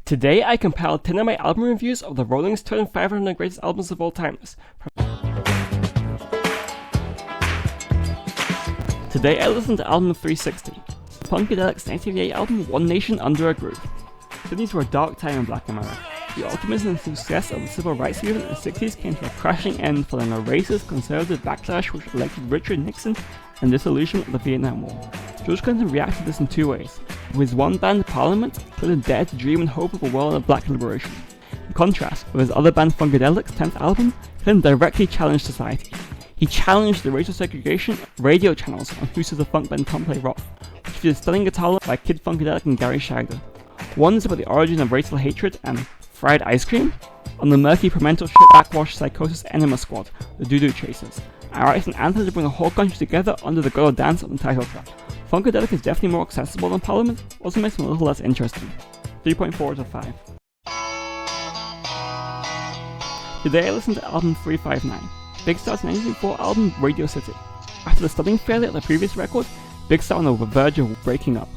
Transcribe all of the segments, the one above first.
Today I compiled 10 of my album reviews of the Rolling Stone 500 greatest albums of all time. Today I listened to album 360, Funkadelic's 1988 album One Nation Under a Groove. These were a dark time in Black America. The optimism and success of the civil rights movement in the 60s came to a crashing end following a racist conservative backlash which elected Richard Nixon and disillusionment of the Vietnam War. George Clinton reacted to this in two ways. With his one-band Parliament, Clinton dared to dream and hope of a world of black liberation. In contrast, with his other band Funkadelic's 10th album, Clinton directly challenged society. He challenged the racial segregation of radio channels on who says the funk band can't play rock, which featured stunning guitar by Kid Funkadelic and Gary Scheider. One is about the origin of racial hatred and fried ice cream. On the murky, pimento shit backwash psychosis Enema Squad, the Doo-Doo Chasers. I write an anthem to bring the whole country together under the God Dance on the title track. Funkadelic is definitely more accessible than Parliament, also makes him a little less interesting. 3.4 out of 5. Today I listened to album 359, Big Star's 1984 album Radio City. After the stunning failure of the previous record, Big Star on the verge of breaking up.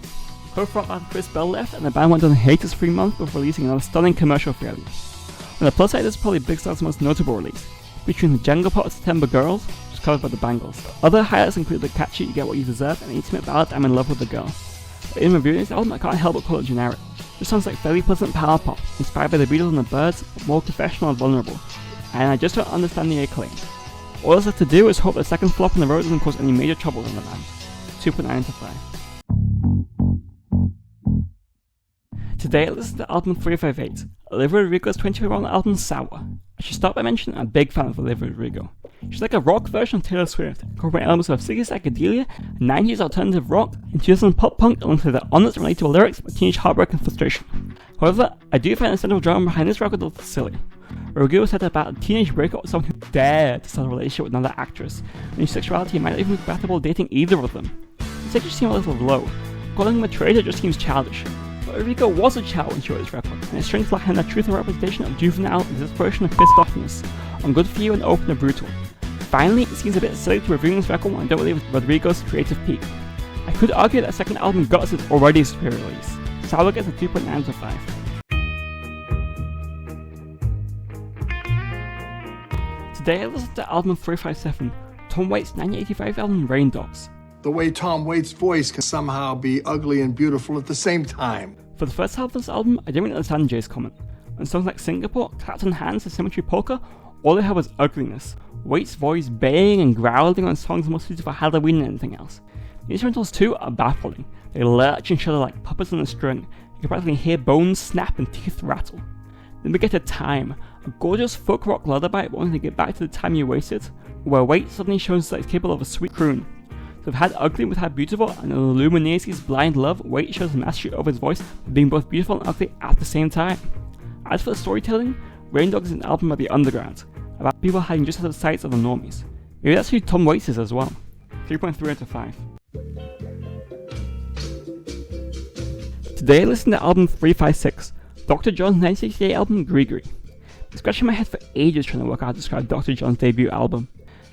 Co-frontman Chris Bell left and the band went on a hiatus-free month before releasing another stunning commercial failure. On the plus side, this is probably Big Star's most notable release, featuring the Jungle Pot September Girls, which is covered by the Bangles. Other highlights include the catchy You Get What You Deserve and intimate ballad I'm in Love with the Girl. But in reviewing this album, I can't help but call it generic. This sounds like fairly pleasant power pop, inspired by the Beatles and the Byrds, but more professional and vulnerable, and I just don't understand the acclaim. All that's left to do is hope the second flop in the road doesn't cause any major trouble in the band. 2.9 out of 5. Today I listened to album 358, Olivia Rodrigo's 2021 album Sour. I should start by mentioning I'm a big fan of Olivia Rodrigo. She's like a rock version of Taylor Swift, incorporating elements of 60s psychedelia, 90s alternative rock, and 2000s pop punk alongside the honest and relatable lyrics about teenage heartbreak and frustration. However, I do find the central drama behind this record a little silly. Rodrigo said about a teenage breakup with someone who dared to start a relationship with another actress, and whose sexuality might not even be compatible dating either of them. This just seemed a little low. Calling him a traitor just seems childish. But Rodrigo was a child when she wrote this record, and its strengths lie in the truth and representation of juvenile desperation and pissed offness, on good for you and open and brutal. Finally, it seems a bit silly to review this record when I don't believe it's Rodrigo's creative peak. I could argue that second album Guts is already a superior release. Sour gets a 2.9 out of 5. Today I listened to album 357, Tom Waits' 1985 album Rain Dogs. The way Tom Waits' voice can somehow be ugly and beautiful at the same time. For the first half of this album, I didn't really understand Jay's comment. On songs like Singapore, Clapped on Hands, and Symmetry Polka, all they had was ugliness. Waits' voice baying and growling on songs more suited for Halloween than anything else. The instrumentals too are baffling. They lurch and shudder like puppets on a string. You can practically hear bones snap and teeth rattle. Then we get to Time, a gorgeous folk rock lullaby wanting to get back to the time you wasted, where Waits suddenly shows that he's capable of a sweet croon. So we've had ugly without beautiful, and in Illuminati's Blind Love, Waits shows mastery over his voice, being both beautiful and ugly at the same time. As for the storytelling, Rain Dogs is an album by the underground, about people hiding just out of the sights of the normies. Maybe that's who Tom Waits is as well. 3.3 out of 5. Today I listened to album 356, Dr. John's 1968 album Grigri. I'm scratching my head for ages trying to work out how to describe Dr. John's debut album.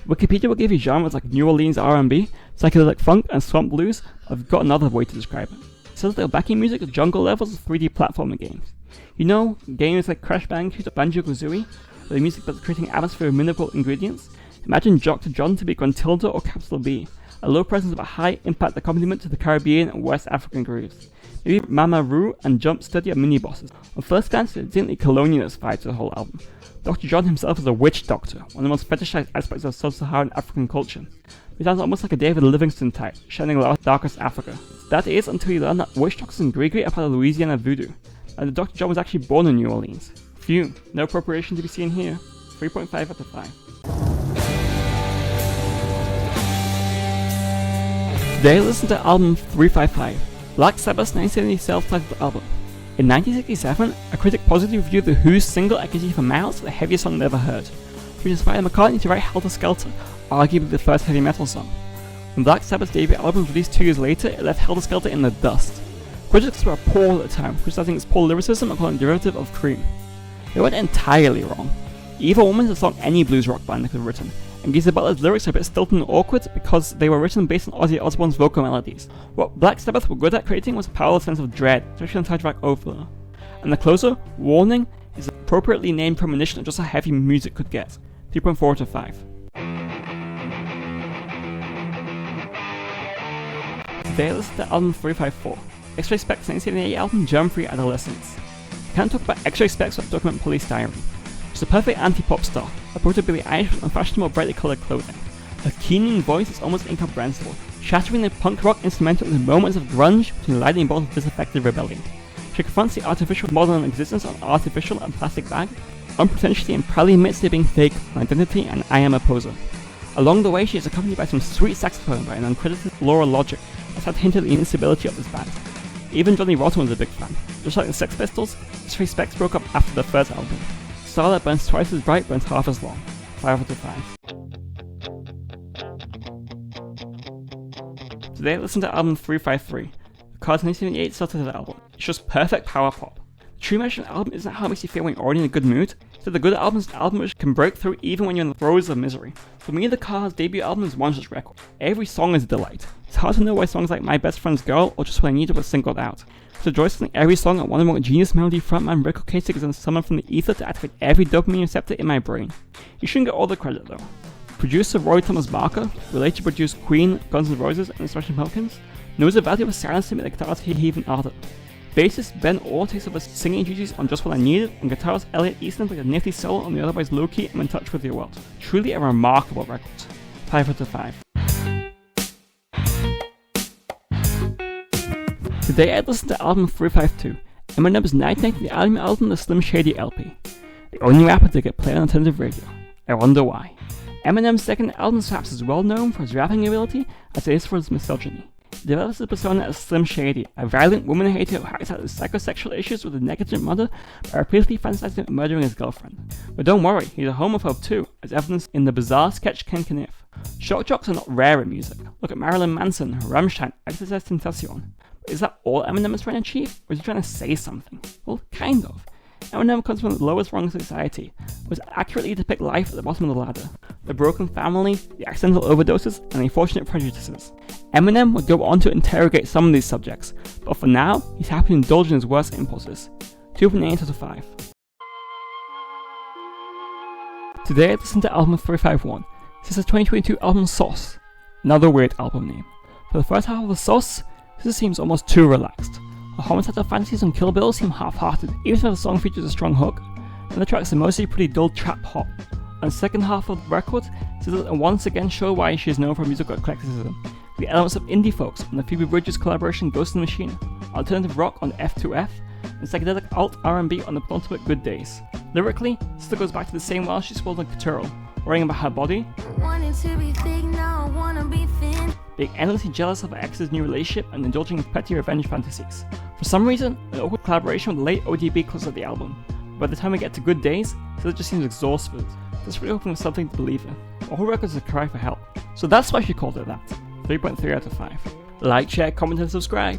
Wikipedia will give you genres like New Orleans R&B, psychedelic funk, and swamp blues. I've got another way to describe it. It says they're backing music with jungle levels of 3D platforming games. You know, games like Crash Bandicoot or Banjo-Kazooie, where the music is creating atmosphere with minimal ingredients. Imagine Dr. John to be Gruntilda or Capital B, a low presence of a high impact accompaniment to the Caribbean and West African grooves. Maybe Mama Roo and Jump Study are mini-bosses. On first glance, it's distinctly colonialist vibe to the whole album. Dr. John himself is a witch doctor, one of the most fetishized aspects of sub-Saharan African culture. He sounds almost like a David Livingstone type, shining a lot of darkest Africa. That is until you learn that witch doctors and Grigri are part of Louisiana voodoo, and that Dr. John was actually born in New Orleans. Phew, no appropriation to be seen here. 3.5 out of 5. Today I listened to album 355, Black Sabbath's 1970 self-titled album. In 1967, a critic positively reviewed The Who's single I Can See for Miles, the heaviest song they've ever heard, which inspired McCartney to write Helter Skelter, arguably the first heavy metal song. When Black Sabbath's debut album was released 2 years later, it left Helter Skelter in the dust. Critics were appalled at the time, criticizing its poor lyricism and calling it a derivative of Cream. They weren't entirely wrong. Evil Woman is a song any blues rock band could have written, and Geezer Butler's lyrics are a bit stilted and awkward because they were written based on Ozzy Osbourne's vocal melodies. What Black Sabbath were good at creating was a powerful sense of dread, especially on the track Overflow. And the closer, Warning, is an appropriately named premonition of just how heavy music could get. 3.4 out of 5. Today, let's listen to album 354, X-Ray Specs' 1978 album Germ-Free Adolescence. You can't talk about X-Ray Specs without talking about Police Diary. She's a perfect anti-pop star, a proto-Billie Eilish with unfashionable brightly coloured clothing. Her keening voice is almost incomprehensible, shattering the punk rock instrumental with moments of grunge between the lightning bolts of disaffected rebellion. She confronts the artificial modern existence of artificial and plastic bag, unpretentiously and proudly admits to being fake, an identity, and I am a poser. Along the way, she is accompanied by some sweet saxophone by an uncredited Laura Logic that's had hinted at the instability of this band. Even Johnny Rotten was a big fan. Just like the Sex Pistols, X-Ray Specs broke up after their first album. Star that burns twice as bright burns half as long. 5 out of 5. Today, listen to album 353, the Cars 1978 Started album. It's just perfect power pop. The true measure of an album isn't how it makes you feel when you're already in a good mood. So the good album is an album which can break through even when you're in the throes of misery. For me, the Cars' debut album is one such record. Every song is a delight. It's hard to know why songs like My Best Friend's Girl or Just What I Needed was singled out. So Joyce listening every song and wondering what genius melody frontman Rick Ocasek is summoned from the ether to activate every dopamine receptor in my brain. You shouldn't get all the credit though. Producer Roy Thomas Barker, related to produce Queen, Guns N' Roses, and the Smashing Pumpkins, knows the value of silence to make the guitars he even harder. Bassist Ben Orr takes over singing duties on Just What I Needed, and guitarist Elliot Easton plays a nifty solo on the otherwise low-key and in touch with your world. Truly a remarkable record. 5 out of 5. Today I listened to album 352, Eminem's 1990 album The Slim Shady LP. The only rapper to get played on alternative radio. I wonder why. Eminem's second album is perhaps as well known for his rapping ability as it is for his misogyny. He develops his persona as Slim Shady, a violent woman hater who acts out his psychosexual issues with a negligent mother by repeatedly fantasizing about murdering his girlfriend. But don't worry, he's a homophobe too, as evidenced in the bizarre sketch Ken Kniff. Shock jocks are not rare in music. Look at Marilyn Manson, Rammstein, XXXTentacion. But is that all Eminem is trying to achieve, or is he trying to say something? Well, kind of. Eminem comes from the lowest rung of society, was accurately depict life at the bottom of the ladder. The broken family, the accidental overdoses, and the unfortunate prejudices. Eminem would go on to interrogate some of these subjects, but for now, he's happy to indulge in his worst impulses. 2.8 out of 5. Today I listened to album 351. This is the 2022 album Sauce. Another weird album name. For the first half of the Sauce, this seems almost too relaxed. The homicidal fantasies on Kill Bill seem half-hearted, even though the song features a strong hook, and the tracks are mostly pretty dull trap pop. On the second half of the record, SZA once again show why she is known for musical eclecticism, the elements of indie folks on the Phoebe Bridgers collaboration Ghost in the Machine, alternative rock on F2F, and psychedelic alt R&B on the penultimate Good Days. Lyrically, SZA goes back to the same well she spoiled on Couture, worrying about her body, wanting to be thick, now I wanna be thin, being endlessly jealous of her ex's new relationship and indulging in petty revenge fantasies. For some reason, an awkward collaboration with the late ODB closes out the album. By the time we get to Good Days, SZA just seems exhausted. Just really hoping for something to believe in. The whole record is a cry for help. So that's why she called it that. 3.3 out of 5. Like, share, comment and subscribe.